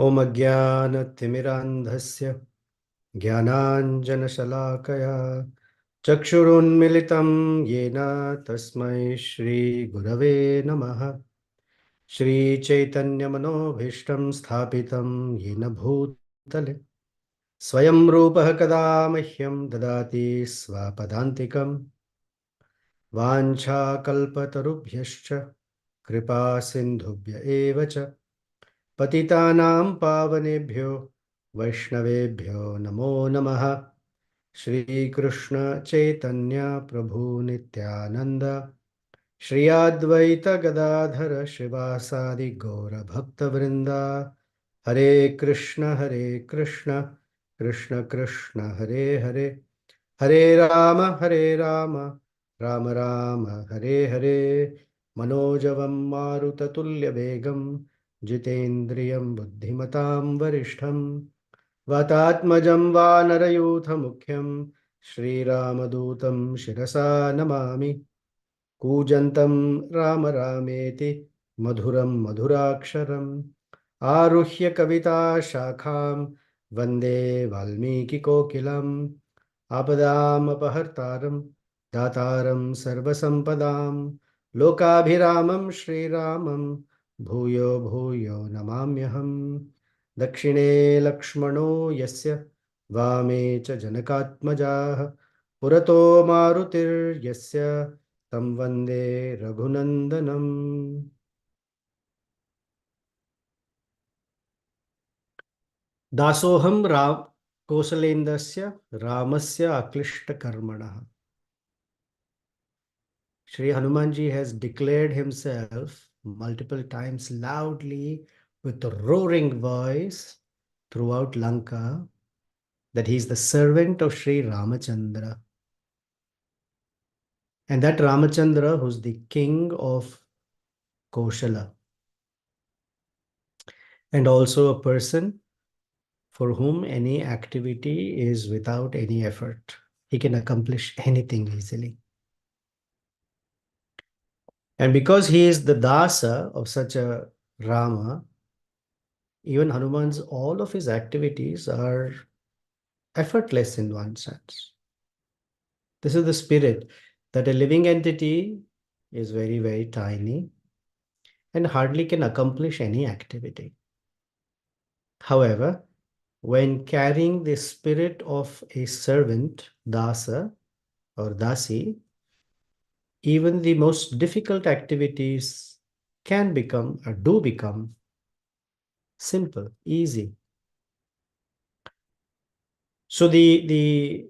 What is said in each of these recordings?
ॐ अज्ञानतिमिरान्धस्य ज्ञानाञ्जनशलाकया चक्षुरुन्मिलितं येन तस्मै श्रीगुरवे नमः। श्रीचैतन्यमनोभीष्टं स्थापितं येन भूतले स्वयं रूपः कदा मह्यं ददाति स्वपदान्तिकं। वाञ्छाकल्पतरुभ्यश्च कृपासिन्धुभ्य एव च पतितानां पावनेभ्यो वैष्णवेभ्यो नमो नमः। श्रीकृष्ण चैतन्य प्रभु नित्यानंद श्री अद्वैत गदाधर श्रीवासादि गौर भक्तवृंद। हरे कृष्ण कृष्ण कृष्ण हरे हरे, हरे राम राम राम हरे हरे। मनोजवं मारुततुल्यवेगं जितेन्द्रियं बुद्धिमतां वरिष्ठं वातात्मजं वानरयूथमुख्यं श्रीरामदूतं शिरसा नमामि। कूजन्तं राम रामेति मधुरं मधुराक्षरम् आरुह्य कविताशाखां वन्दे वाल्मीकिकोकिलम्। आपदामपहर्तारं दातारं सर्वसम्पदां लोकाभिरामं श्रीरामं भूयो भूयो नमाम्यहम्। दक्षिणे लक्ष्मणो यस्य वामे च जनकात्मजाः पुरतो मारुतिर्यस्य तं वन्दे रघुनन्दनम्। दासोहम राम कौसलेन्द्रस्य रामस्य अक्लिष्टकर्मणः। Shri Hanumanji has declared himself multiple times loudly with a roaring voice throughout Lanka that he is the servant of Shri Ramachandra. And that Ramachandra, who's the king of Koshala, and also a person for whom any activity is without any effort. He can accomplish anything easily. And because he is the dasa of such a Rama, even Hanuman's all of his activities are effortless in one sense. This is the spirit that a living entity is very, very tiny and hardly can accomplish any activity. However, when carrying the spirit of a servant, dasa or dasi, even the most difficult activities can become or do become simple, easy. So the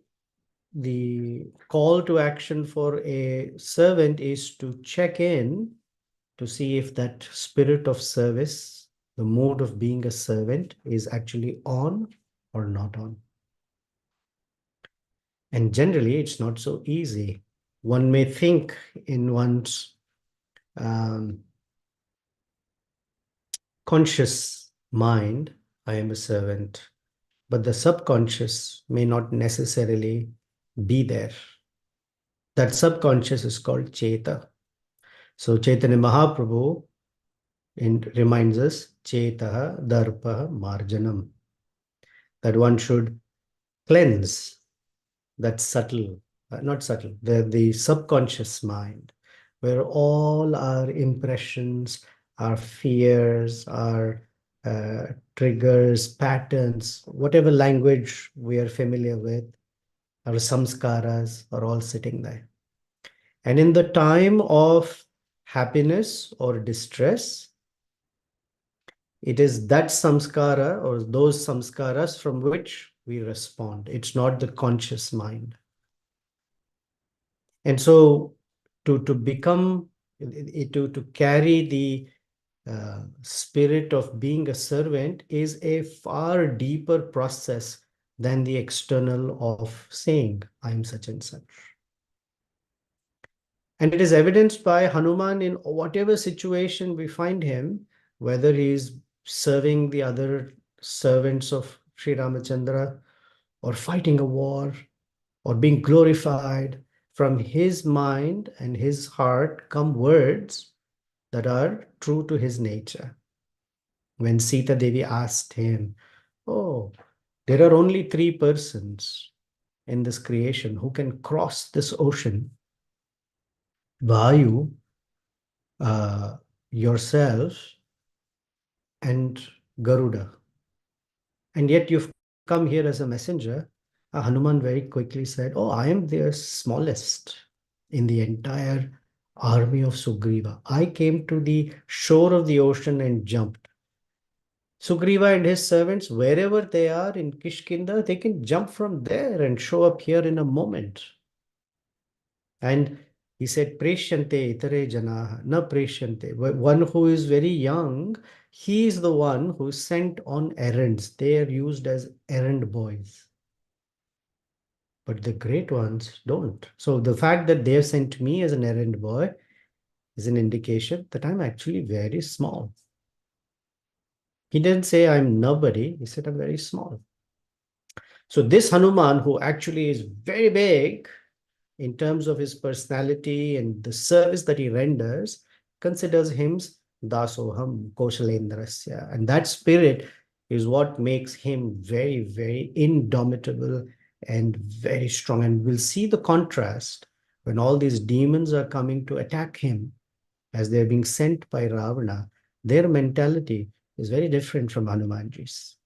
call to action for a servant is to check in to see if that spirit of service, the mode of being a servant, is actually on or not on. And generally, it's not so easy. One may think in one's conscious mind, I am a servant, but the subconscious may not necessarily be there. That subconscious is called Cheta. So Chaitanya Mahaprabhu reminds us, Chetaha Darpaha Marjanam, that one should cleanse that subtle, not subtle, the subconscious mind, where all our impressions, our fears, our triggers, patterns, whatever language we are familiar with, our samskaras are all sitting there. And in the time of happiness or distress, it is that samskara or those samskaras from which we respond. It's not the conscious mind. And so to become, to carry the spirit of being a servant is a far deeper process than the external of saying, I'm such and such. And it is evidenced by Hanuman in whatever situation we find him, whether he is serving the other servants of Sri Ramachandra or fighting a war or being glorified. From his mind and his heart come words that are true to his nature. When Sita Devi asked him, "Oh, there are only three persons in this creation who can cross this ocean: Vayu, uh, yourself, and Garuda. And yet you've come here as a messenger." Hanuman very quickly said, "Oh, I am the smallest in the entire army of Sugriva. I came to the shore of the ocean and jumped. Sugriva and his servants, wherever they are in Kishkinda, they can jump from there and show up here in a moment." And he said, "Preshyante itare janaha, na preshyante." One who is very young, he is the one who is sent on errands. They are used as errand boys. But the great ones don't. So the fact that they have sent me as an errand boy is an indication that I'm actually very small. He didn't say I'm nobody. He said I'm very small. So this Hanuman, who actually is very big in terms of his personality and the service that he renders, considers him Dasoham Koshalendrasya. And that spirit is what makes him very, very indomitable and very strong. And we'll see the contrast when all these demons are coming to attack him as they're being sent by Ravana. Their mentality is very different from Hanumanji's.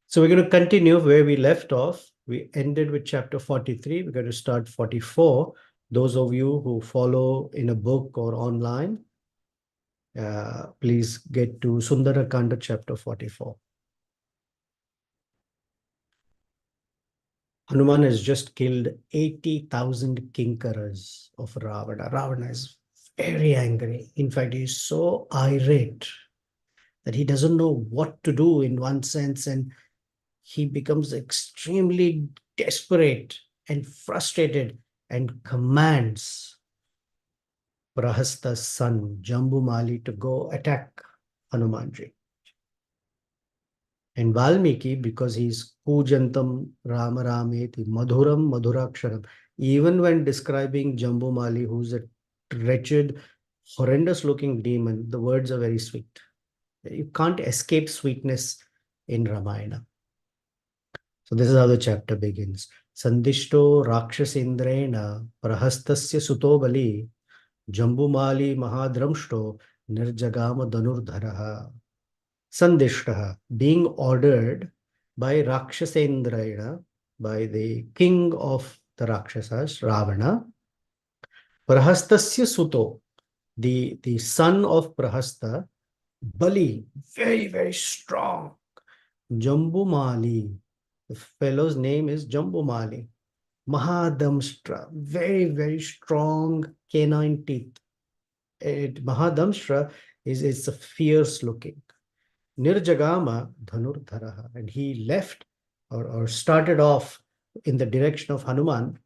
So we're going to continue where we left off. We ended with chapter 43. We're going to start 44. Those of you who follow in a book or online, please get to Sundara Kanda chapter 44. Hanuman has just killed 80,000 kinkaras of Ravana. Ravana is very angry. In fact, he is so irate that he doesn't know what to do in one sense, and he becomes extremely desperate and frustrated and commands Prahasta's son, Jambumali, to go attack Hanumanji. And Valmiki, because he's Kujantam Rama Rameti, Madhuram Madhuraksharam, even when describing Jambumali, who's a wretched, horrendous looking demon, the words are very sweet. You can't escape sweetness in Ramayana. So this is how the chapter begins. Sandishto Rakshasindrena Prahastasya Sutobali Jambumali Mahadramshto Nirjagama Danurdharaha. Sandishtaha, being ordered by Rakshasendra, by the king of the Rakshasas, Ravana, Prahastasya Suto, the son of Prahasta, Bali, very, very strong. Jambumali, the fellow's name is Jambumali. Mahadamshtra, very, very strong canine teeth. Mahadamshtra is a fierce looking. Nirjagama Dhanurdharaha, and he left or started off in the direction of Hanuman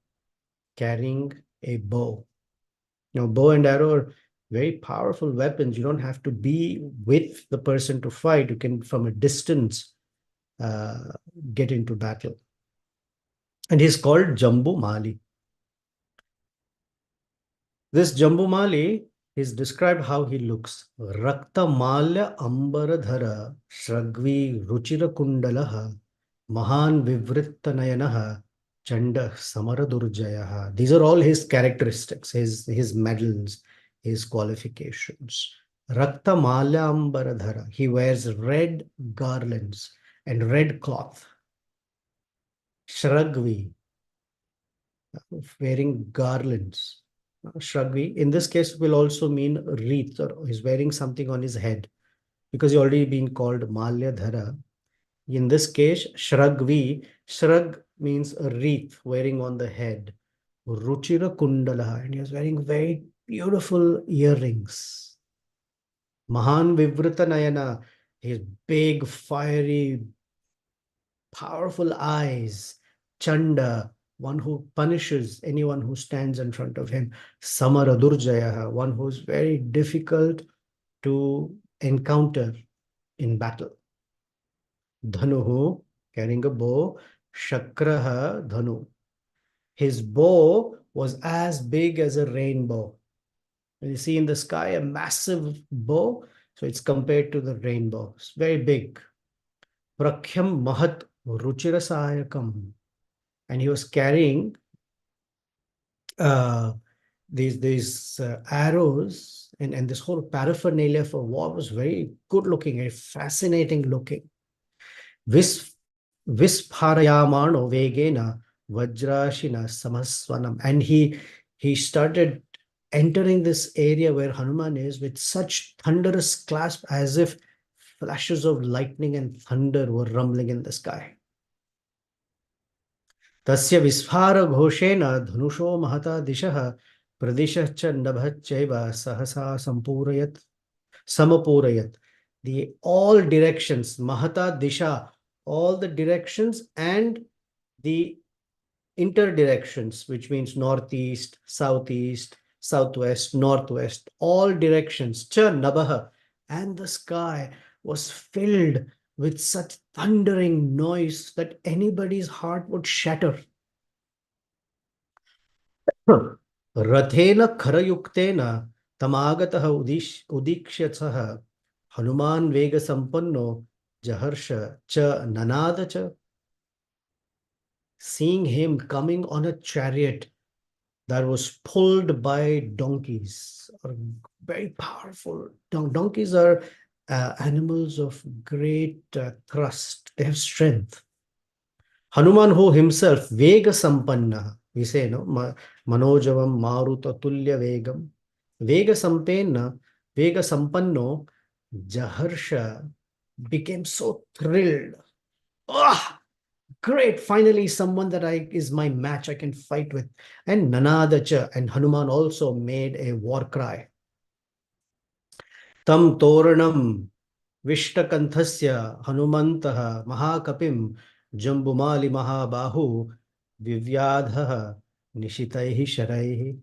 carrying a bow. Now, bow and arrow are very powerful weapons. You don't have to be with the person to fight. You can, from a distance, get into battle. And he's called Jambumali. This Jambumali is described how he looks. Rakta Malya Ambaradhara Shragvi Ruchira Kundalaha Mahan Vivrittanayanaha Chanda Samaradurjayaha. These are all his characteristics, his medals, his qualifications. Rakta Malya Ambaradhara. He wears red garlands and red cloth. Shragvi, wearing garlands. Shragvi, in this case, will also mean wreath, or he's wearing something on his head because he's already been called Malyadhara. In this case, Shragvi, Shrag means a wreath wearing on the head. Ruchira Kundala, and he was wearing very beautiful earrings. Mahan Vivrita Nayana, his big, fiery, powerful eyes. Chanda, one who punishes anyone who stands in front of him. Samaradurjayaha, one who is very difficult to encounter in battle. Dhanuhu, carrying a bow. Shakraha Dhanu. His bow was as big as a rainbow. When you see in the sky a massive bow, So it's compared to the rainbow. It's very big. Prakhyam Mahat Ruchirasayakam. And he was carrying uh, these arrows, and this whole paraphernalia for war was very good looking, very fascinating looking. Vis Vispharayamano Vegena Vajrashina Samaswanam. And he started entering this area where Hanuman is with such thunderous clasp, as if flashes of lightning and thunder were rumbling in the sky. Tasya Visphara Ghoshena Dhanusho Mahata Dishaha Pradishah cha Nabhachaiva Sahasa Sampurayat Samapurayat. The all directions, Mahata Disha, all the directions and the interdirections, which means northeast, southeast, southwest, northwest, all directions, cha Nabaha, and the sky was filled with such thundering noise that anybody's heart would shatter. Rathena Kharayuktena Tamagatah Udikshyatsah Hanuman Vega Sampanno Jaharsha cha Nanada cha. Seeing him coming on a chariot that was pulled by donkeys, or very powerful. Donkeys are animals of great thrust. They have strength. Hanuman, who himself, Vega Sampanna, we say, no, Manojavam Maruta Tulya Vegam, Vega Sampenna, Vega Sampanno, Jaharsha became so thrilled. Ah, great! Finally, someone that is my match, I can fight with. And Nanadacha, and Hanuman also made a war cry. Tam Toranam Vishtakanthasya Hanumantaha Mahakapim Jambumali Mahabahu Vivyadhaha Nishitaihi Sharaihi.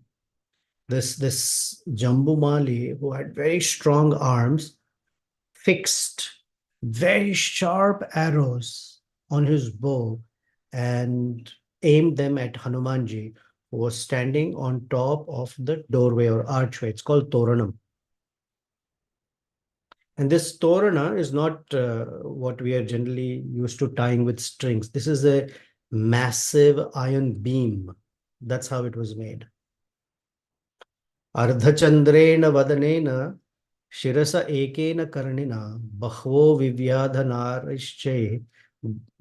This Jambumali, who had very strong arms, fixed very sharp arrows on his bow and aimed them at Hanumanji, who was standing on top of the doorway or archway. It's called Toranam. And this Torana is not what we are generally used to tying with strings. This is a massive iron beam. That's how it was made. Ardhachandrena Vadanena Shirasa Ekena Karnina Bahvo Vivyadhanarische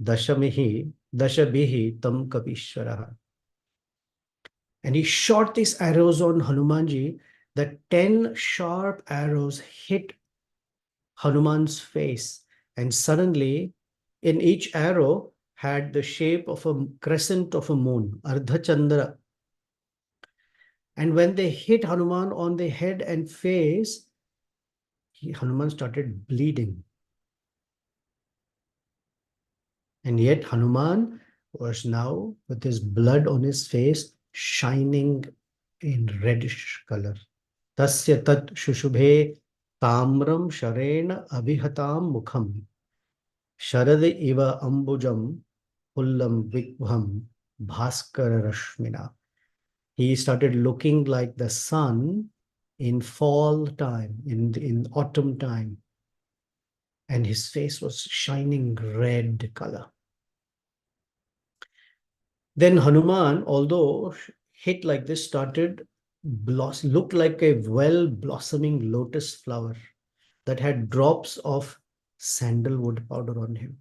Dashabihi Tam Kapishwaraha. And he shot these arrows on Hanumanji. The 10 sharp arrows hit Hanuman's face, and suddenly in each arrow had the shape of a crescent of a moon, Ardha Chandra. And when they hit Hanuman on the head and face, Hanuman started bleeding. And yet Hanuman was now, with his blood on his face, shining in reddish color. Tasya tat shushubhe tamram sharena abhihatam mukham sharad iva ambujam pullam vikvam bhaskara rashmina. He started looking like the sun in fall time, in autumn time. And his face was shining red color. Then Hanuman, although hit like this, started looked like a well-blossoming lotus flower that had drops of sandalwood powder on him.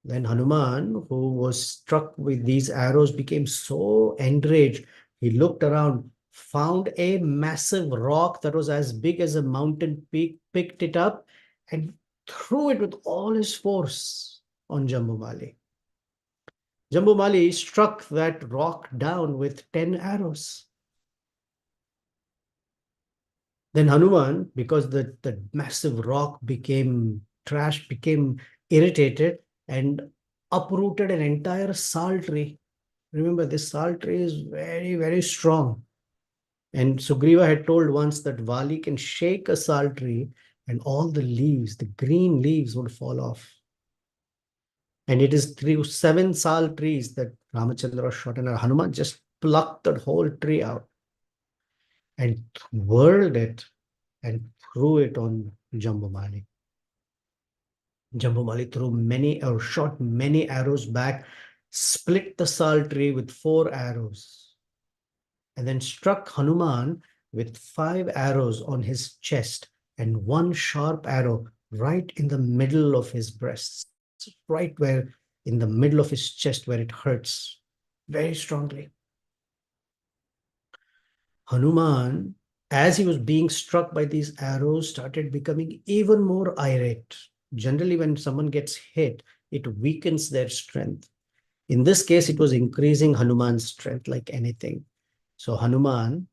Then Hanuman, who was struck with these arrows, became so enraged. He looked around, found a massive rock that was as big as a mountain peak, picked it up, and threw it with all his force on Jambumali. Jambumali struck that rock down with 10 arrows. Then Hanuman, because the massive rock became trash, became irritated and uprooted an entire sal tree. Remember, this sal tree is very, very strong. And Sugriva had told once that Vali can shake a sal tree and all the leaves, the green leaves, would fall off. And it is through 7 sal trees that Ramachandra shot, and Hanuman just plucked that whole tree out and whirled it and threw it on Jambumali. Jambumali threw many or shot many arrows back, split the sal tree with 4 arrows, and then struck Hanuman with 5 arrows on his chest and one sharp arrow right in the middle of his breasts, right where in the middle of his chest where it hurts very strongly. Hanuman, as he was being struck by these arrows, started becoming even more irate. Generally, when someone gets hit, it weakens their strength. In this case, it was increasing Hanuman's strength like anything. So Hanuman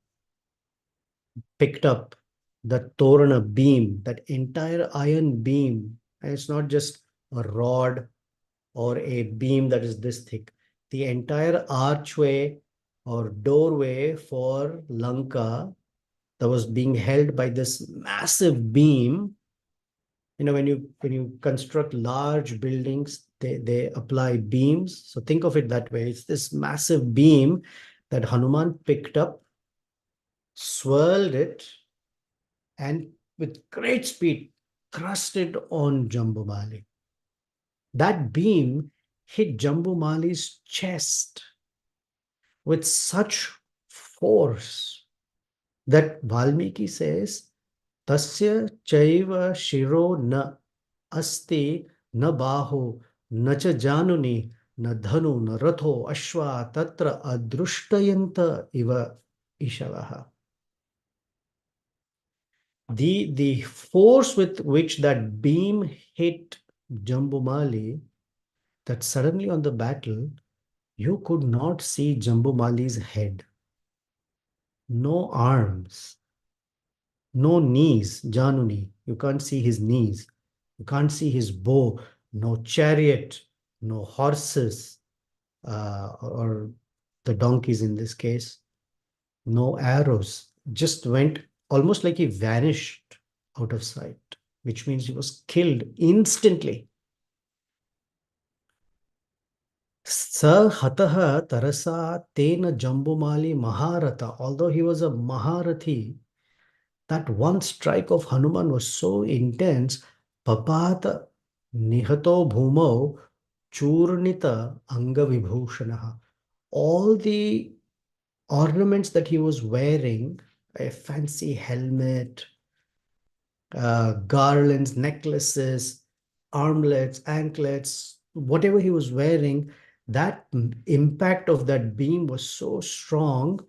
picked up the Torana beam, that entire iron beam, and it's not just a rod or a beam that is this thick. The entire archway or doorway for Lanka that was being held by this massive beam. You know, when you construct large buildings, they apply beams. So think of it that way. It's this massive beam that Hanuman picked up, swirled it, and with great speed thrust it on Jambumali. That beam hit Jambumali's chest with such force that Valmiki says, Tasya chaiva shiro na asti na baho na cha januni na dhanu na ratho ashwa tatra adrushtayanta iva ishavaha. The force with which that beam hit Jambumali, that suddenly on the battle, you could not see Jambumali's head, no arms, no knees, Januni. You can't see his knees. You can't see his bow, no chariot, no horses, or the donkeys in this case, no arrows. Just went almost like he vanished out of sight, which means he was killed instantly. Sa hataha tarasa tena Jambumali Maharata. Although he was a Maharathi, that one strike of Hanuman was so intense. Papata nihato bhumau churnita anga vibhushanaha. All the ornaments that he was wearing, a fancy helmet, garlands, necklaces, armlets, anklets, whatever he was wearing, that impact of that beam was so strong,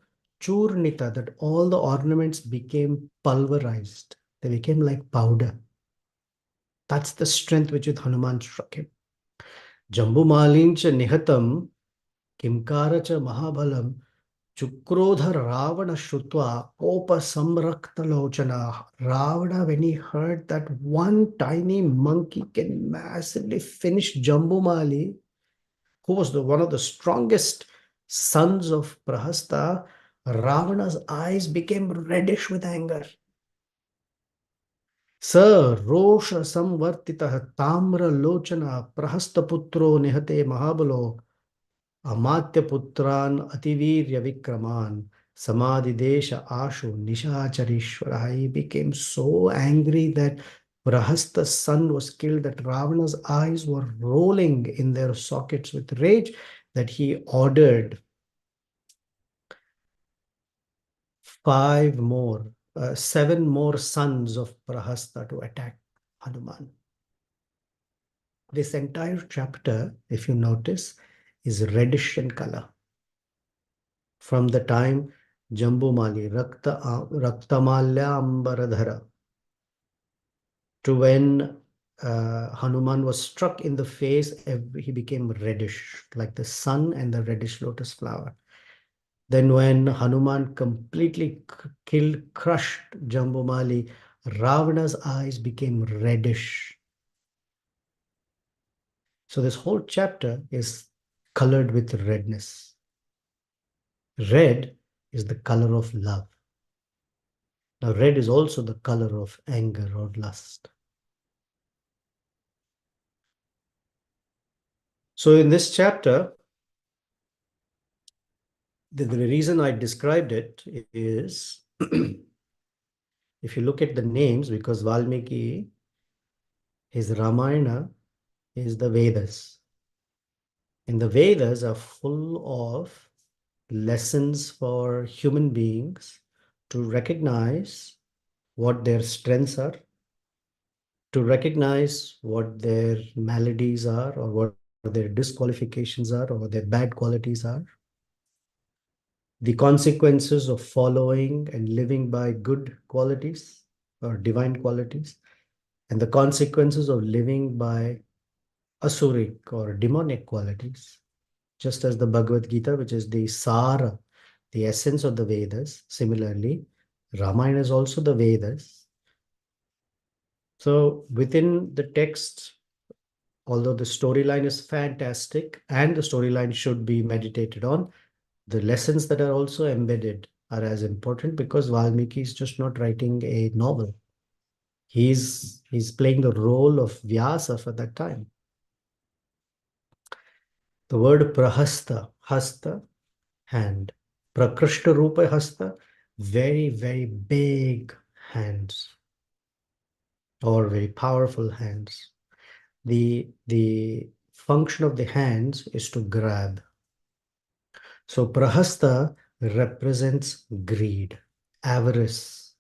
churnita, that all the ornaments became pulverized. They became like powder. That's the strength which with Hanuman struck him. Jambumalincha nihatam kimkaracha mahabhalam Chukrodha Ravana Shutva Opa Samrakta Lochana. Ravana, when he heard that one tiny monkey can massively finish Jambumali, who was one of the strongest sons of Prahasta, Ravana's eyes became reddish with anger. Sir Rosha Samvartita Tamra Lochana Prahastaputro Nihate Mahabalo Amatyaputran Ativirya Vikraman Samadidesha Ashu Nishacharishwara. He became so angry that Prahasta's son was killed, that Ravana's eyes were rolling in their sockets with rage, that he ordered 7 more sons of Prahasta to attack Hanuman. This entire chapter, if you notice, is reddish in color. From the time Jambumali, Raktamalya Ambaradhara, to when Hanuman was struck in the face, he became reddish, like the sun and the reddish lotus flower. Then when Hanuman completely crushed Jambumali, Ravana's eyes became reddish. So this whole chapter is colored with redness. Red is the color of love. Now, red is also the color of anger or lust. So in this chapter, the reason I described it is if you look at the names, because Valmiki, his Ramayana is the Vedas. And the Vedas are full of lessons for human beings to recognize what their strengths are, to recognize what their maladies are, or what their disqualifications are, or their bad qualities are, the consequences of following and living by good qualities or divine qualities, and the consequences of living by asuric or demonic qualities. Just as the Bhagavad Gita, which is the Sara, the essence of the Vedas, similarly, Ramayana is also the Vedas. So within the text, although the storyline is fantastic and the storyline should be meditated on, the lessons that are also embedded are as important, because Valmiki is just not writing a novel. He's playing the role of Vyasa for that time. The word prahasta, hasta, hand. Prakrishta Rupa hasta, very, very big hands or very powerful hands. The function of the hands is to grab. So prahasta represents greed, avarice.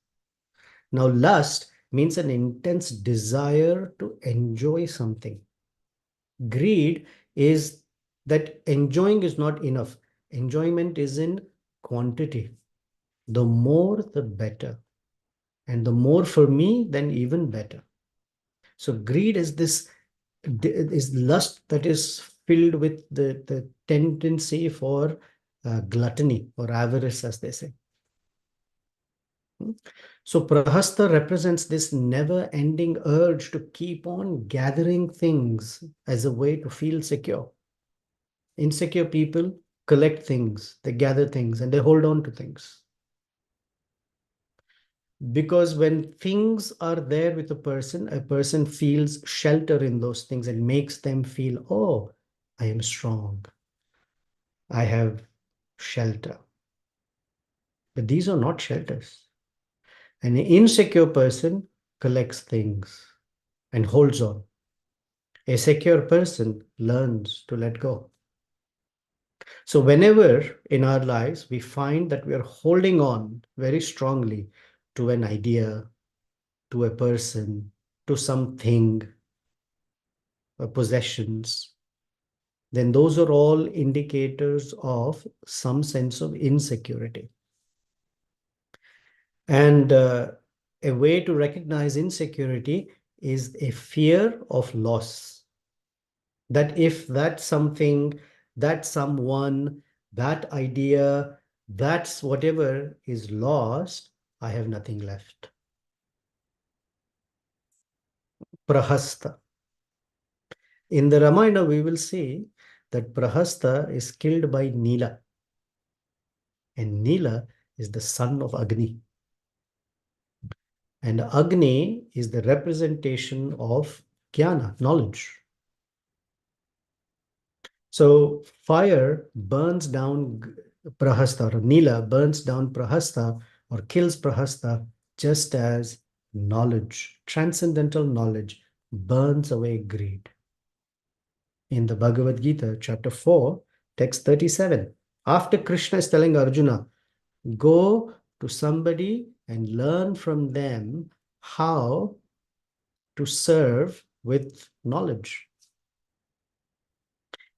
Now lust means an intense desire to enjoy something. Greed is that enjoying is not enough. Enjoyment is in quantity. The more, the better. And the more for me, then even better. So greed is this is lust that is filled with the tendency for gluttony or avarice, as they say. So prahasta represents this never-ending urge to keep on gathering things as a way to feel secure. Insecure people collect things, they gather things, and they hold on to things. Because when things are there with a person feels shelter in those things and makes them feel, oh, I am strong, I have shelter. But these are not shelters. An insecure person collects things and holds on. A secure person learns to let go. So whenever in our lives we find that we are holding on very strongly to an idea, to a person, to something, possessions, then those are all indicators of some sense of insecurity. And a way to recognize insecurity is a fear of loss. That if that something, that someone, that idea, that's whatever is lost, I have nothing left. Prahasta. In the Ramayana, we will see that Prahasta is killed by Nila. And Nila is the son of Agni. And Agni is the representation of Jnana, knowledge. So fire burns down Prahasta, or Nila burns down Prahasta or kills Prahasta, just as knowledge, transcendental knowledge, burns away greed. In the Bhagavad Gita, chapter 4, text 37, after Krishna is telling Arjuna, go to somebody and learn from them how to serve with knowledge.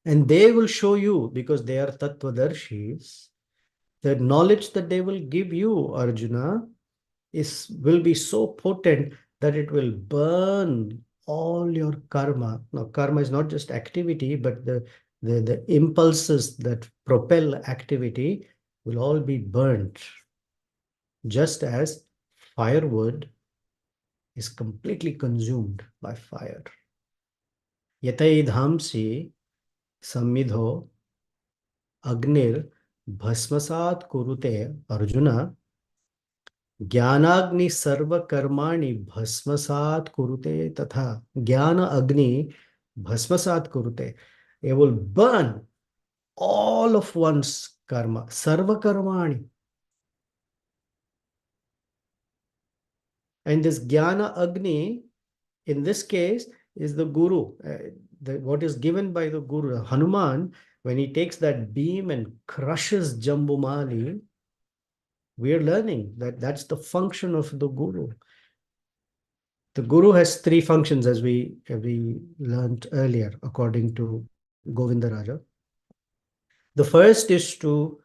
And they will show you, because they are Tattvadarshis, the knowledge that they will give you, Arjuna, will be so potent that it will burn all your karma. Now, karma is not just activity, but the impulses that propel activity will all be burnt. Just as firewood is completely consumed by fire. Yataidhamsi samidho agnir bhasmasat kurute Arjuna ज्ञानाग्नि सर्व कर्माणि भस्मसात कुरुते तथा ज्ञान अग्नि भस्मसात कुरुते. It will burn all of one's karma, sarva karmani. And this Jnana Agni, in this case, is the Guru. What is given by the Guru. Hanuman, when he takes that beam and crushes Jambumali, we are learning that that's the function of the Guru. The Guru has three functions, as we learned earlier, according to Govindaraja. The first is to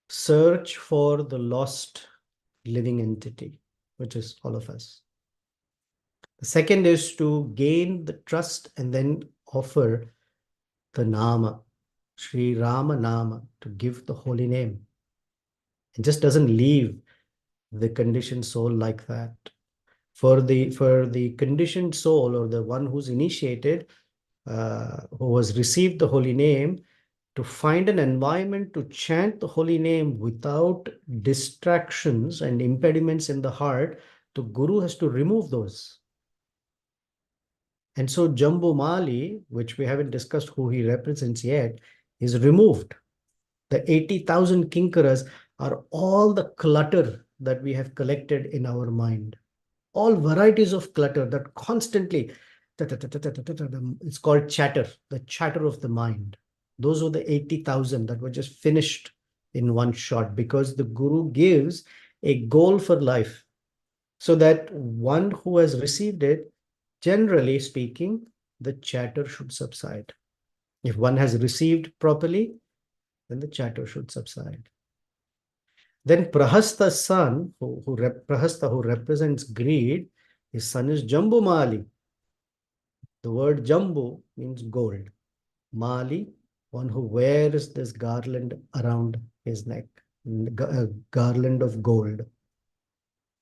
search for the lost living entity, which is all of us. The second is to gain the trust and then offer the Nama, Sri Rama Nama, to give the holy name. It just doesn't leave the conditioned soul like that. For the conditioned soul, or the one who's initiated, who has received the holy name, to find an environment to chant the holy name without distractions and impediments in the heart, the Guru has to remove those. And so Jambumali, which we haven't discussed who he represents yet, is removed. The 80,000 kinkaras are all the clutter that we have collected in our mind. All varieties of clutter that constantly, it's called chatter, the chatter of the mind. Those were the 80,000 that were just finished in one shot, because the Guru gives a goal for life, so that one who has received it, generally speaking, the chatter should subside. If one has received properly, then the chatter should subside. Then Prahasta's son, Prahasta, who represents greed, his son is Jambumali. The word Jambu means gold. Mali, one who wears this garland around his neck, a garland of gold.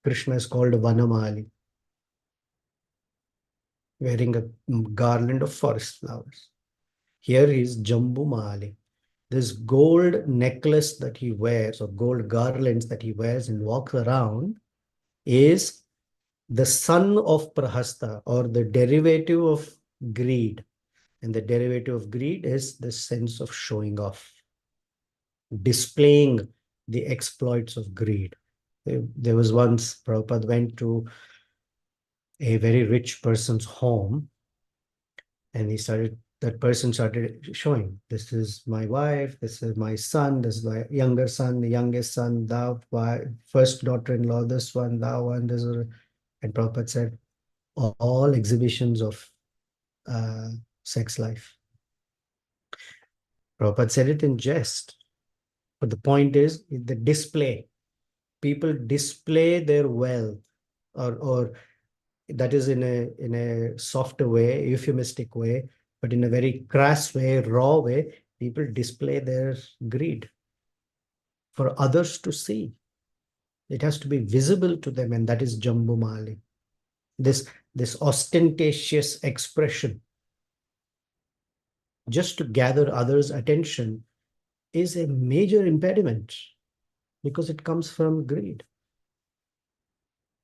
Krishna is called Vanamali, wearing a garland of forest flowers. Here is Jambumali. This gold necklace that he wears, or gold garlands that he wears and walks around, is the son of Prahasta, or the derivative of greed. And the derivative of greed is the sense of showing off, displaying the exploits of greed. There was once Prabhupada went to a very rich person's home, and that person started showing, this is my wife, this is my son, this is my younger son, the youngest son, thou, first daughter-in-law, this one, thou one, this is, and Prabhupada said, all exhibitions of sex life. Prabhupada said it in jest, but the point is the display. People display their wealth, or that is in a softer way, euphemistic way, but in a very crass way, raw way, people display their greed for others to see. It has to be visible to them, and that is Jambumali. This ostentatious expression, just to gather others' attention, is a major impediment, because it comes from greed.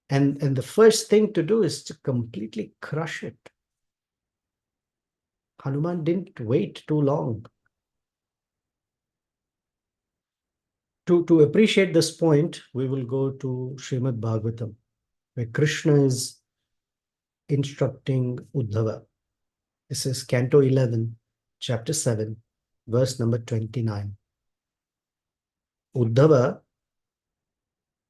And the first thing to do is to completely crush it. Hanuman didn't wait too long. To appreciate this point, we will go to Srimad Bhagavatam, where Krishna is instructing Uddhava. This is Canto 11, Chapter 7, verse number 29. Uddhava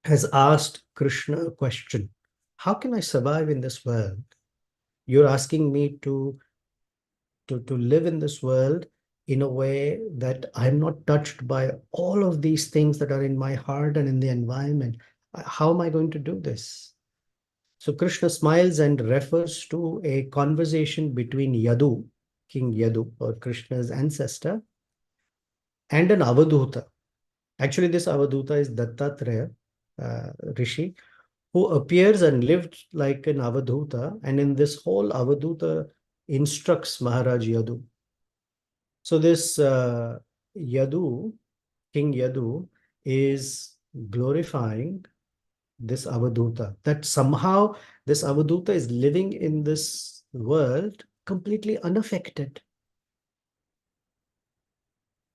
has asked Krishna a question. How can I survive in this world? You're asking me to live in this world in a way that I'm not touched by all of these things that are in my heart and in the environment. How am I going to do this? So Krishna smiles and refers to a conversation between Yadu, King Yadu, or Krishna's ancestor, and an Avadhuta. Actually, this Avadhuta is Dattatreya, Rishi, who appears and lived like an Avadhuta, and in this whole Avadhuta instructs Maharaj Yadu. So this Yadu, King Yadu, is glorifying this Avadhuta, that somehow this Avadhuta is living in this world completely unaffected.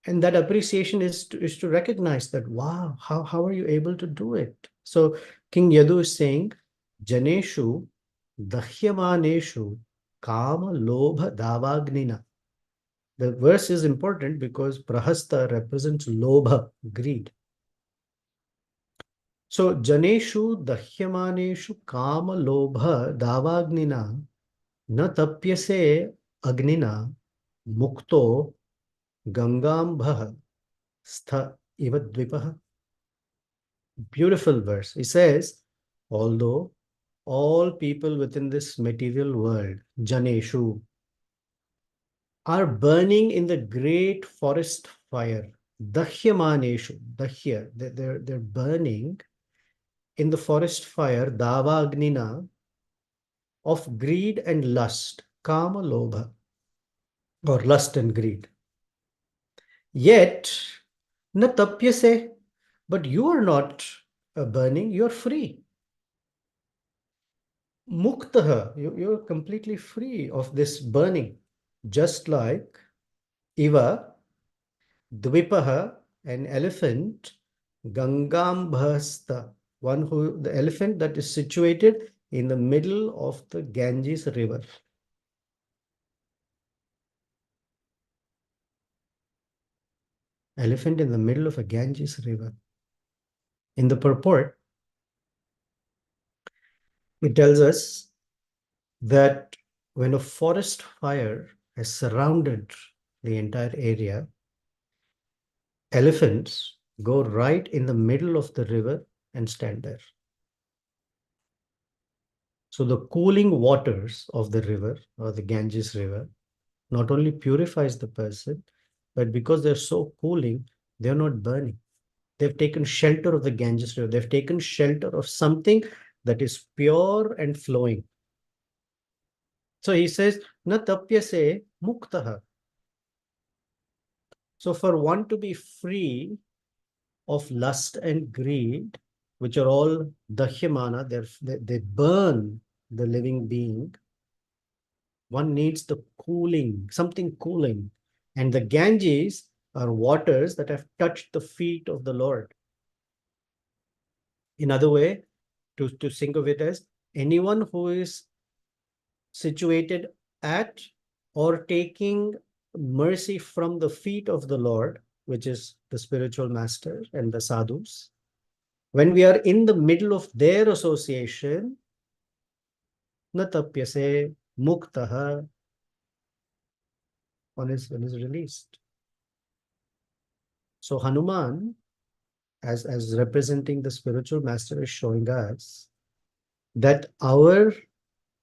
And that appreciation is to recognize that, wow, how are you able to do it? So King Yadu is saying, Janeshu Dahyamaneshu Kama Lobha Davagnina. The verse is important because Prahasta represents Lobha, greed. So Janeshu Dahyamaneshu Kama Lobha Davagnina Na Tapyase Agnina Mukto Gangambha Stha Ivadvipaha. Beautiful verse. He says, although all people within this material world, Janeshu, are burning in the great forest fire, Dahyamaneshu, Dahya, they're burning in the forest fire, Davagnina, of greed and lust, Kama Lobha, or lust and greed. Yet, na tapyase, but you are not burning, you're free. Muktaha, you're completely free of this burning, just like Iva, Dvipaha, an elephant, Gangambhasta, the elephant that is situated in the middle of the Ganges river. Elephant in the middle of a Ganges river. In the purport, it tells us that when a forest fire has surrounded the entire area, elephants go right in the middle of the river and stand there. So the cooling waters of the river or the Ganges river not only purifies the person, but because they're so cooling, they're not burning. They've taken shelter of the Ganges river. They've taken shelter of something that is pure and flowing. So he says, na tapyase muktaha. So for one to be free of lust and greed, which are all dahyamana, they burn the living being, one needs the cooling, something cooling. And the Ganges are waters that have touched the feet of the Lord. In other way, to think of it as anyone who is situated at or taking mercy from the feet of the Lord, which is the spiritual master and the sadhus, when we are in the middle of their association, na tapyase muktaha, one is released. So Hanuman, as representing the spiritual master, is showing us that our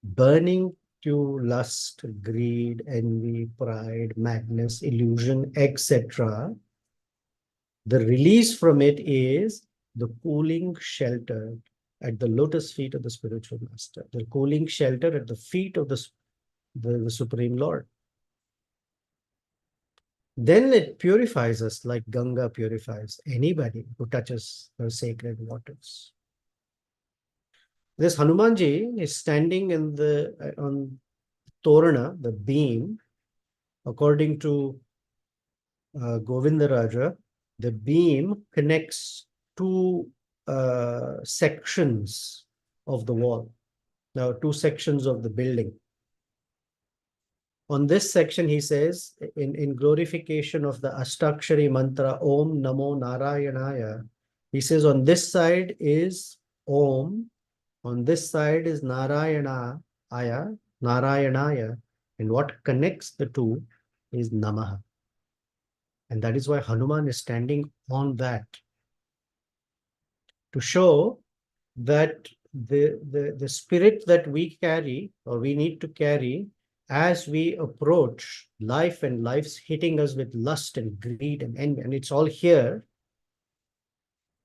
burning to lust, greed, envy, pride, madness, illusion, etc., the release from it is the cooling shelter at the lotus feet of the spiritual master, the cooling shelter at the feet of the Supreme Lord. Then it purifies us like Ganga purifies anybody who touches her sacred waters. This Hanumanji is standing in the on Torana, the beam, according to Govindaraja. The beam connects two sections of the wall. Now, two sections of the building. On this section, he says, in glorification of the Ashtakshari mantra, Om Namo Narayanaya, he says, on this side is Om, on this side is Narayanaya, and what connects the two is Namaha. And that is why Hanuman is standing on that, to show that the spirit that we carry or we need to carry as we approach life, and life's hitting us with lust and greed and envy, and it's all here.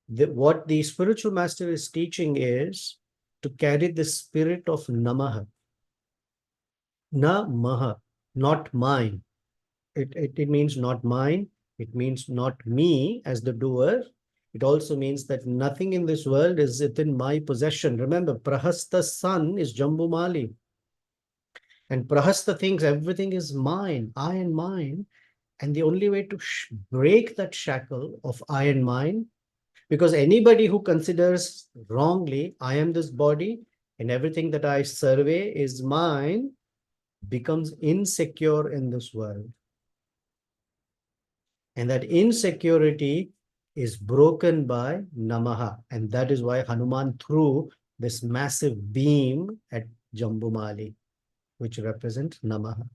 What the spiritual master is teaching is to carry the spirit of Namaha. Namaha, not mine. It means not mine. It means not me as the doer. It also means that nothing in this world is within my possession. Remember, Prahasta's son is Jambumali. And Prahasta thinks everything is mine, I and mine. And the only way to break that shackle of I and mine, because anybody who considers wrongly, I am this body, and everything that I survey is mine becomes insecure in this world. And that insecurity is broken by Namaha. And that is why Hanuman threw this massive beam at Jambumali, which represents Namaha.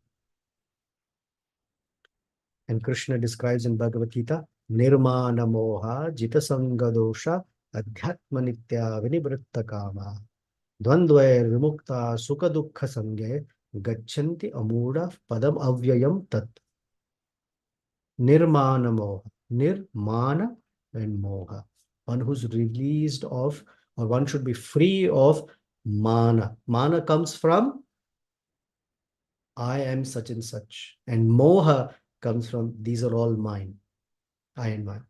And Krishna describes in Bhagavad Gita, Nirmana Moha Jita Sangadosha Adhyatma Nitya Vinivritta Kama Dvandvair Vimukta Sukha Dukkha Sange Gachanti Amuda Padam Avyayam Tat. Nirmana Moha. Nirmana and Moha. One who's released of, or one should be free of mana. Mana comes from I am such and such. And Moha comes from these are all mine. I and mine.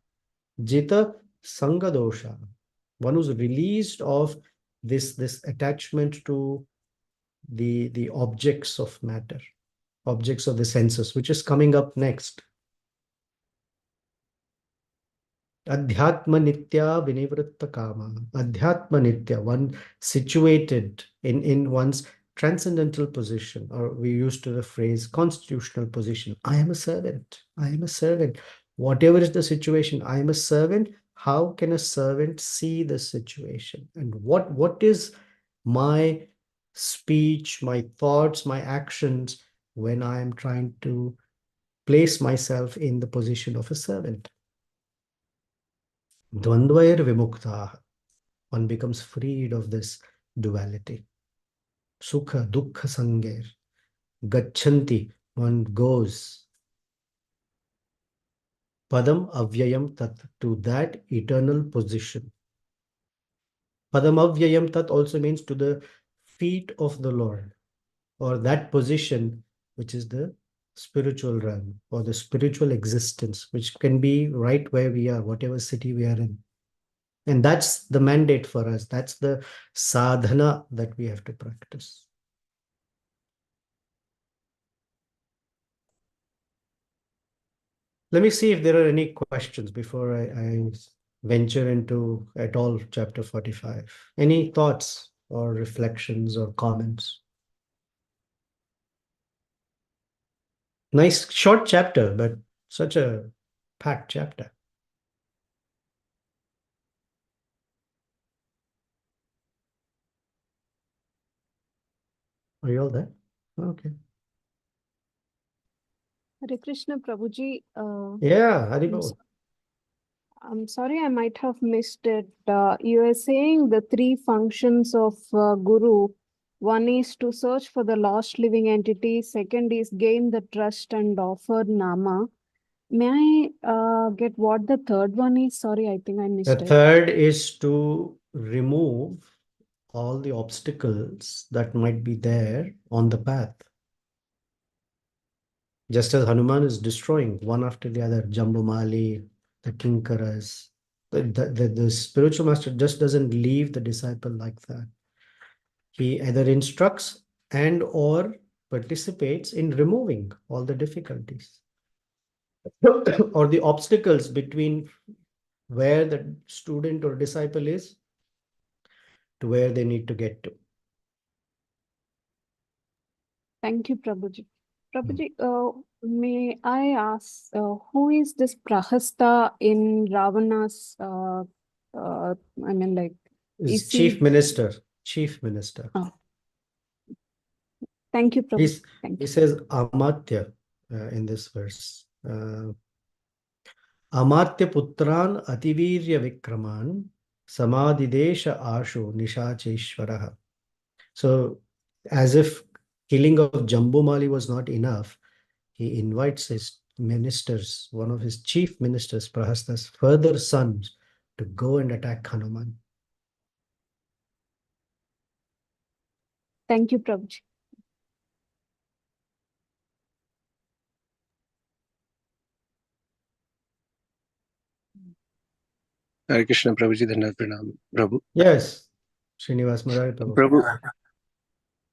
Jita Sangadosha. One who's released of this attachment to the objects of matter, objects of the senses, which is coming up next. Adhyatma Nitya Vinivritta Kama. Adhyatma Nitya, one situated in one's transcendental position, or we used to the phrase constitutional position. I am a servant. I am a servant. Whatever is the situation, I am a servant. How can a servant see the situation? And what is my speech, my thoughts, my actions when I am trying to place myself in the position of a servant? Dvandvair vimukta. One becomes freed of this duality. Sukha, dukkha sangair. Gachanti. One goes. Padam avyayam tat. To that eternal position. Padam avyayam tat also means to the feet of the Lord, or that position which is the spiritual realm or the spiritual existence, which can be right where we are, whatever city we are in. And that's the mandate for us. That's the sadhana that we have to practice. Let me see if there are any questions before I venture into at all chapter 45. Any thoughts or reflections or comments? Nice short chapter, but such a packed chapter. Are you all there? Okay. Hare Krishna Prabhuji. Yeah, Haribol. I'm sorry, I might have missed it. You are saying the three functions of Guru. One is to search for the lost living entity. Second is gain the trust and offer Nama. May I get what the third one is? Sorry, I think I missed The it. third is to remove all the obstacles that might be there on the path. Just as Hanuman is destroying one after the other, Jambumali, the Kinkaras, the spiritual master just doesn't leave the disciple like that. He either instructs and or participates in removing all the difficulties or the obstacles between where the student or disciple is to where they need to get to. Thank you, Prabhuji. Prabhuji, may I ask, who is this Prahasta in Ravana's, I mean, like, Is is chief he... minister. Chief minister. Oh. Thank you, Prabhuji. He says Amatya in this verse. Amatya putran ativirya vikraman samadidesha asho nishacheshwaraha. So, as if killing of Jambumali was not enough, he invites his ministers, one of his chief ministers, Prahasta's further sons, to go and attack Hanuman. Thank you, Prabhuji. Hare Krishna Prabhuji, Dhanad Pranam. Prabhu. Yes, Srinivas Murari Prabhu. Prabhu.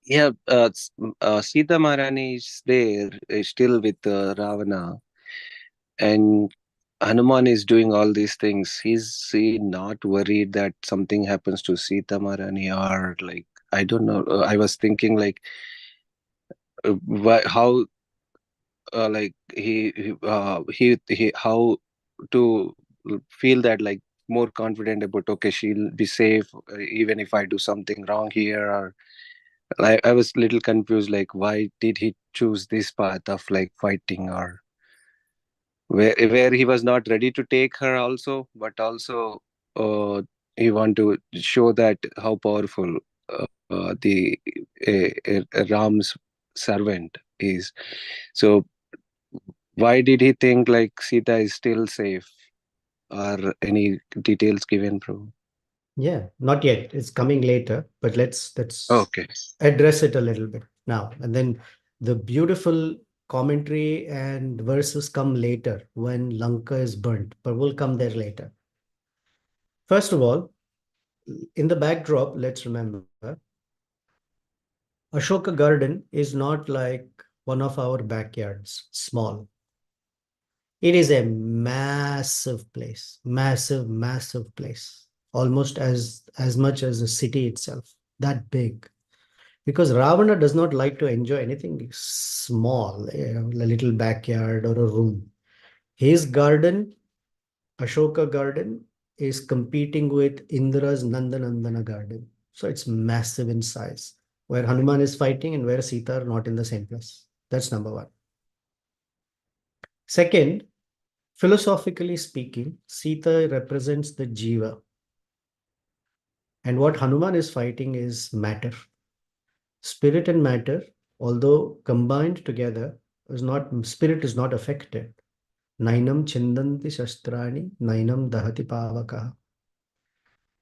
Yeah, Sita Maharani is there, is still with Ravana, and Hanuman is doing all these things. Is he not worried that something happens to Sita Maharani, or like I don't know. I was thinking like how like he how to feel that like more confident about, okay, she'll be safe even if I do something wrong here, or like I was little confused, like why did he choose this path of like fighting, or where he was not ready to take her also, but also uh, he want to show that how powerful the Ram's servant is. So why did he think like Sita is still safe? Are any details given, bro? Yeah, not yet. It's coming later, but let's Okay. address it a little bit now. And then the beautiful commentary and verses come later when Lanka is burnt, but we'll come there later. First of all, in the backdrop, let's remember Ashoka Garden is not like one of our backyards, small. It is a massive place, massive place, almost as much as the city itself, that big. Because Ravana does not like to enjoy anything small, a little backyard or a room. His garden, Ashoka garden, is competing with Indra's Nandanandana garden. So it's massive in size, where Hanuman is fighting and where Sita are not in the same place. That's number one. Second, philosophically speaking, Sita represents the Jiva. And what Hanuman is fighting is matter. Spirit and matter, although combined together, spirit is not affected. Nainam chindanti shastrani, nainam dahati pavakaha,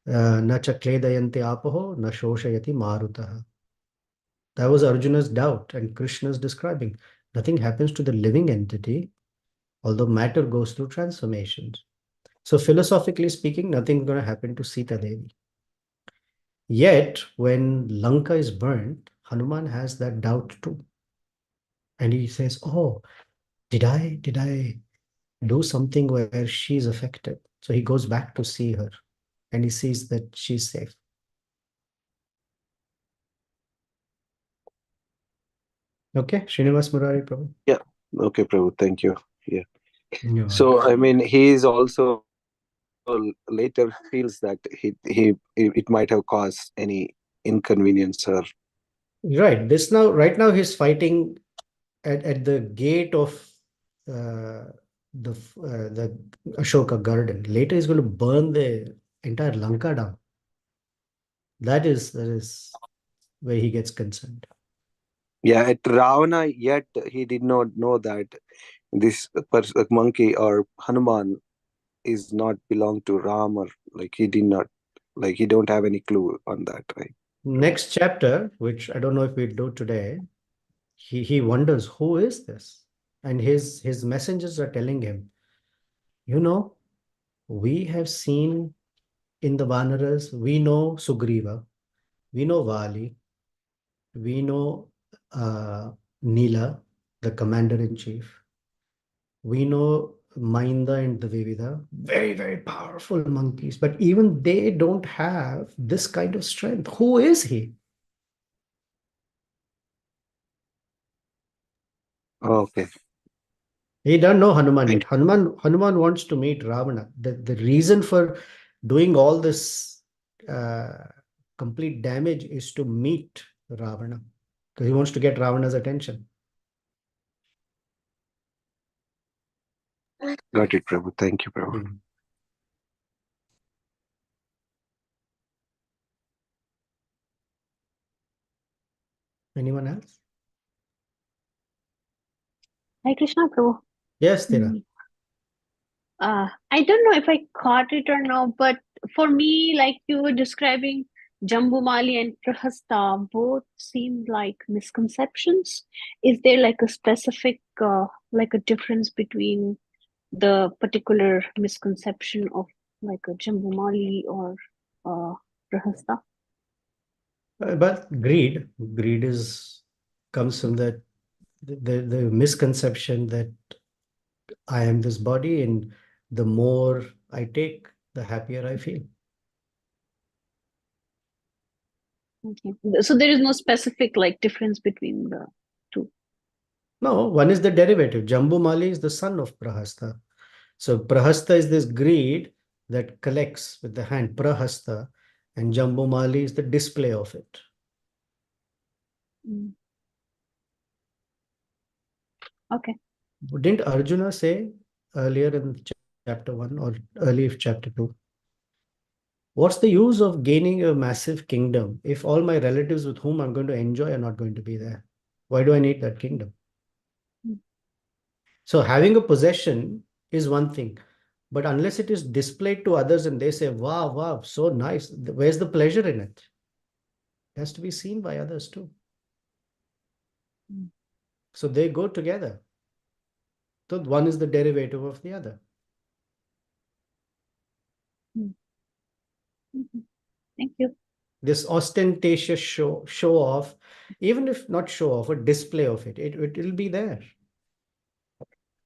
na chakledayanti apaho, na shoshayati marutaha. That was Arjuna's doubt, and Krishna's describing. Nothing happens to the living entity, although matter goes through transformations. So, philosophically speaking, nothing's going to happen to Sita Devi. Yet, when Lanka is burnt, Hanuman has that doubt too. And he says, oh, did I do something where she's affected? So he goes back to see her and he sees that she's safe. Okay, Srinivas Murari Prabhu. Yeah. Okay, Prabhu. Thank you. Yeah. You're So welcome. I mean, he is also later feels that it might have caused any inconvenience or. Right now he's fighting at the gate of uh, the Ashoka garden. Later he's going to burn the entire Lanka down. That is where he gets concerned. Yeah, at Ravana, yet he did not know that this monkey or Hanuman is not belong to Ram, or like he did not, like he don't have any clue on that, right? Next chapter, which I don't know if we'll do today, he wonders who is this, and his messengers are telling him, you know, we have seen in the Vanaras, we know Sugriva, we know Vali, we know Nila, the commander in chief. We know Mainda and the Vivida, very powerful monkeys, but even they don't have this kind of strength. Who is he? Okay. He doesn't know Hanuman Thank yet. Hanuman wants to meet Ravana. The reason for doing all this uh, complete damage is to meet Ravana because he wants to get Ravana's attention. Got it, Prabhu. Thank you, Prabhu. Hmm. Anyone else? Hi Krishna Prabhu. Yes, Tira. Mm, I don't know if I caught it or no, but for me, like you were describing Jambumali and Prahasta, both seem like misconceptions. Is there like a specific, like a difference between the particular misconception of like a Jambumali or Prahasta? But greed is comes from the misconception that I am this body, and the more I take, the happier I feel. Okay. So there is no specific like difference between the two. No, one is the derivative. Jambumali is the son of Prahasta. So Prahasta is this greed that collects with the hand, Prahasta, and Jambumali is the display of it. Mm. Okay. Didn't Arjuna say earlier in chapter 1 or early chapter 2? What's the use of gaining a massive kingdom if all my relatives with whom I'm going to enjoy are not going to be there? Why do I need that kingdom? Mm. So having a possession is one thing, but unless it is displayed to others and they say, wow, wow, so nice, where's the pleasure in it? It has to be seen by others too. Mm. So they go together. So one is the derivative of the other. Mm. Mhm. Thank you. This ostentatious show off, even if not show off, a display of it will be there.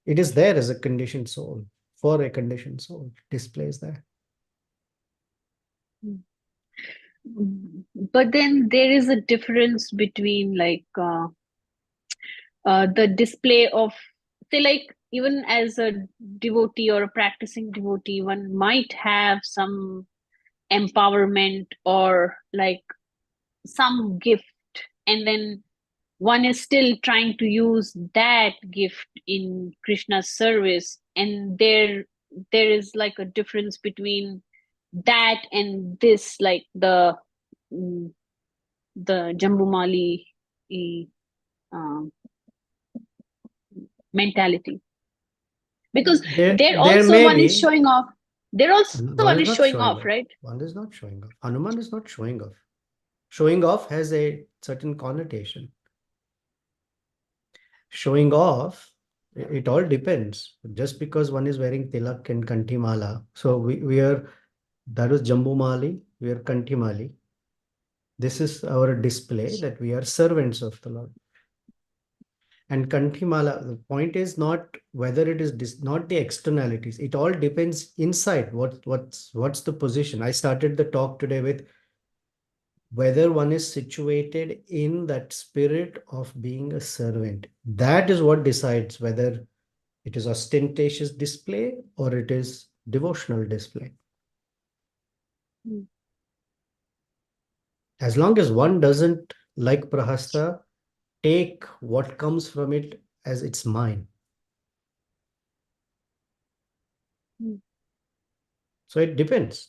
It is there as a conditioned soul. For a conditioned soul, it displays there. But then there is a difference between like the display of, say, like even as a devotee or a practicing devotee, one might have some empowerment or like some gift, and then one is still trying to use that gift in Krishna's service, and there is like a difference between that and this, like mm, the Jambumali um, mentality, because there There also may one is be. showing off. There also One one is is not showing showing off, off. right? One is not showing off. Hanuman is not showing off. Showing off has a certain connotation. Showing off, it all depends. Just because one is wearing tilak and kantimala, so we are, that was Jambumali, we are kantimali. This is our display that we are servants of the Lord. And kantimala, the point is not whether it is not the externalities. It all depends inside. What's the position? I started the talk today with whether one is situated in that spirit of being a servant. That is what decides whether it is ostentatious display or it is devotional display. Mm. As long as one doesn't, like Prahasta, take what comes from it as it's mine. Mm. So it depends.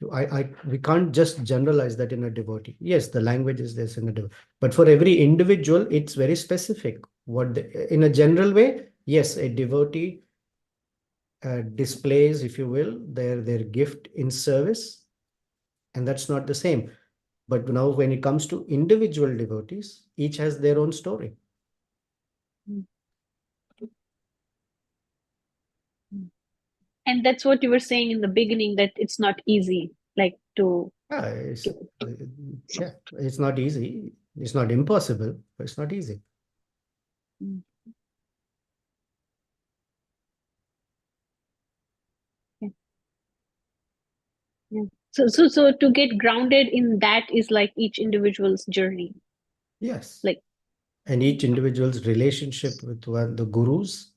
We can't just generalize that in a devotee. Yes, the language is this in a devotee, but for every individual, it's very specific. In a general way, yes, a devotee displays, if you will, their gift in service, and that's not the same. But now, when it comes to individual devotees, each has their own story. Mm. And that's what you were saying in the beginning, that it's not easy, like to Yeah, yeah, it's not easy. It's not impossible, but it's not easy. Mm. Yeah. Yeah. So to get grounded in that is like each individual's journey. Yes. Like, And each individual's relationship with the gurus,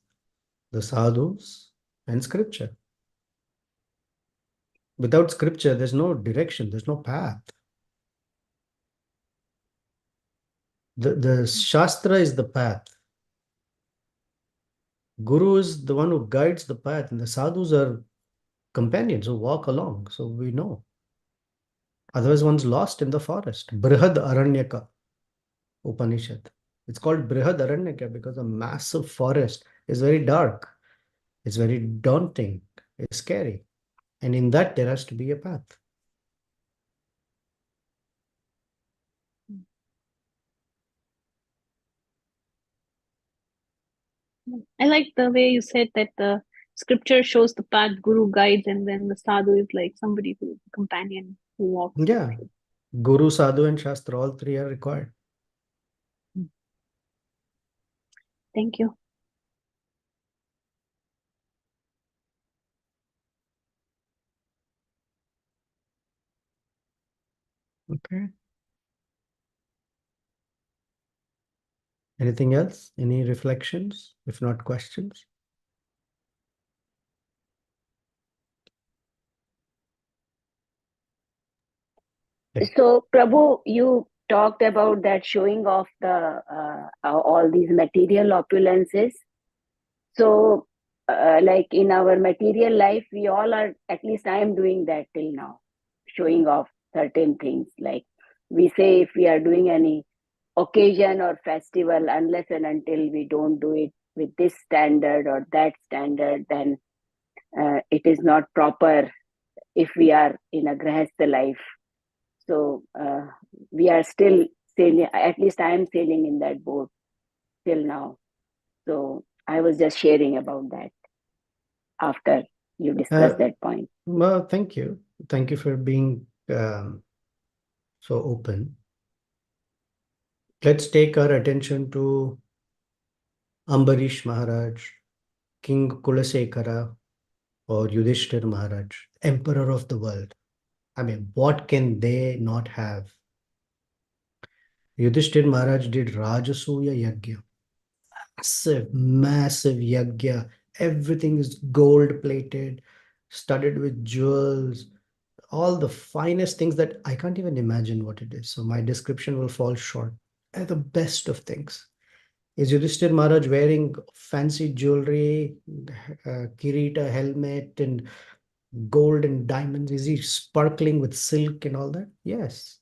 the sadhus, and scripture. Without scripture, there's no direction, there's no path. The Shastra is the path. Guru is the one who guides the path, and the sadhus are companions who walk along. So we know. Otherwise, one's lost in the forest. Brihad Aranyaka Upanishad. It's called Brihad Aranyaka because a massive forest is very dark. It's very daunting. It's scary. And in that, there has to be a path. I like the way you said that the scripture shows the path, guru guides, and then the sadhu is like somebody who companion who walks with Yeah. you. Guru, Sadhu, and Shastra, all three are required. Thank you. Okay. Anything else? Any reflections? If not, questions? So, Prabhu, you talked about that showing off the all these material opulences. So, like in our material life, we all are, at least I am doing that till now, showing off certain things. Like we say, if we are doing any occasion or festival, unless and until we don't do it with this standard or that standard, then it is not proper if we are in a grahastha life. So we are still sailing, at least I am sailing in that boat till now. So I was just sharing about that after you discussed that point. Well, thank you. Thank you for being so open. Let's take our attention to Ambarish Maharaj, King Kulasekara, or Yudhishthir Maharaj, Emperor of the world. I mean, what can they not have? Yudhishthir Maharaj did Rajasuya Yagya. Massive, massive yagya. Everything is gold plated, studded with jewels, all the finest things that I can't even imagine what it is. So my description will fall short. And the best of things. Is Yudhishthir Maharaj wearing fancy jewelry, kirita, helmet, and gold and diamonds? Is he sparkling with silk and all that? Yes.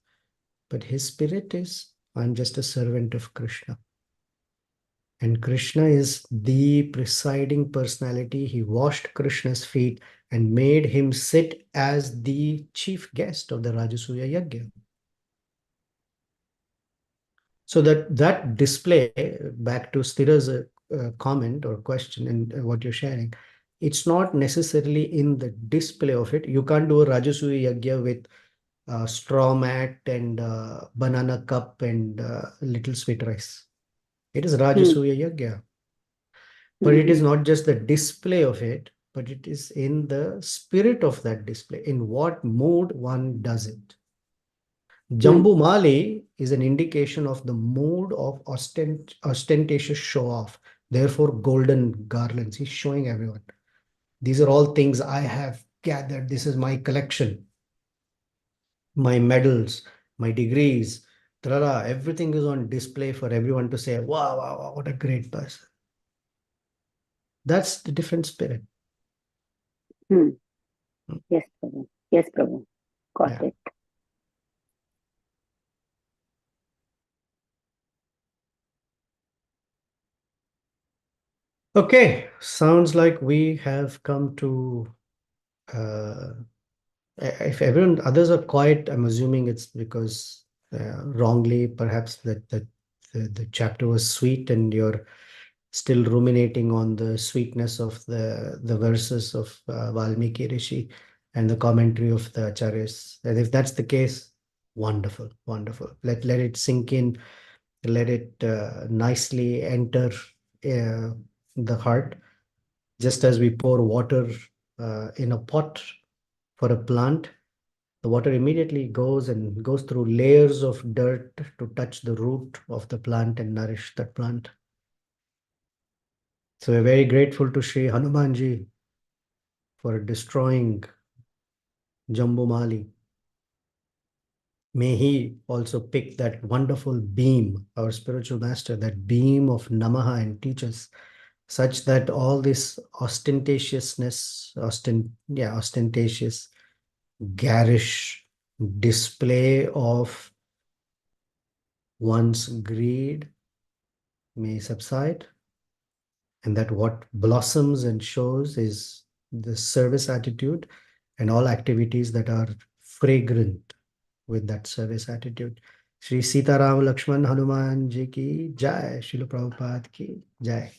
But his spirit is, I'm just a servant of Krishna. And Krishna is the presiding personality. He washed Krishna's feet and made him sit as the chief guest of the Rajasuya Yagya. So that display, back to Sthira's comment or question and what you're sharing, it's not necessarily in the display of it. You can't do a Rajasuya Yagya with straw mat and banana cup and little sweet rice. It is Rajasuya Yagya. But it is not just the display of it, but it is in the spirit of that display, in what mood one does it. Jambumali is an indication of the mood of ostentatious show off. Therefore, golden garlands. He's showing everyone. These are all things I have gathered. This is my collection. My medals, my degrees, everything is on display for everyone to say, wow, wow, wow, what a great person. That's the different spirit. Yes, Prabhu. Yes, Prabhu. Got it. Okay, sounds like we have come to, if everyone, others are quiet, I'm assuming it's because wrongly, perhaps that the chapter was sweet and you're still ruminating on the sweetness of the verses of Valmiki Rishi and the commentary of the Acharyas. And if that's the case, wonderful, wonderful. Let it sink in, let it nicely enter the heart, just as we pour water in a pot for a plant. The water immediately goes through layers of dirt to touch the root of the plant and nourish that plant. So we're very grateful to Sri Hanumanji for destroying Jambumali. May he also pick that wonderful beam, our spiritual master, that beam of Namaha, and teach us such that all this ostentatiousness, ostentatious, garish display of one's greed may subside, and that what blossoms and shows is the service attitude and all activities that are fragrant with that service attitude. Shri Sitaram Lakshman Hanuman Ji ki Jai. Srila Prabhupada ki Jai.